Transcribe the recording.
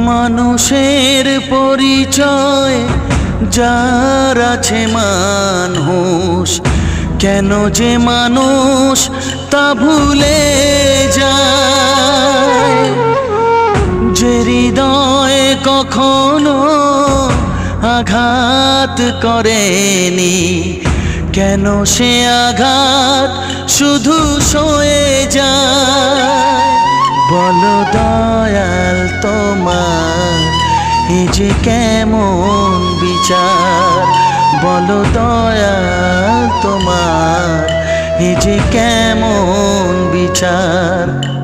মানুষের পরিচয় যার আছে মানুষ, কেন যে মানুষ তা ভুলে যায়। যে হৃদয় কখনো আঘাত করেনি, কেন সে আঘাত শুধু সয়ে যায়। বলো দয়াল তোমার এ যে কেমন বিচার, বলো দয়াল তোমার এ যে কেমন বিচার।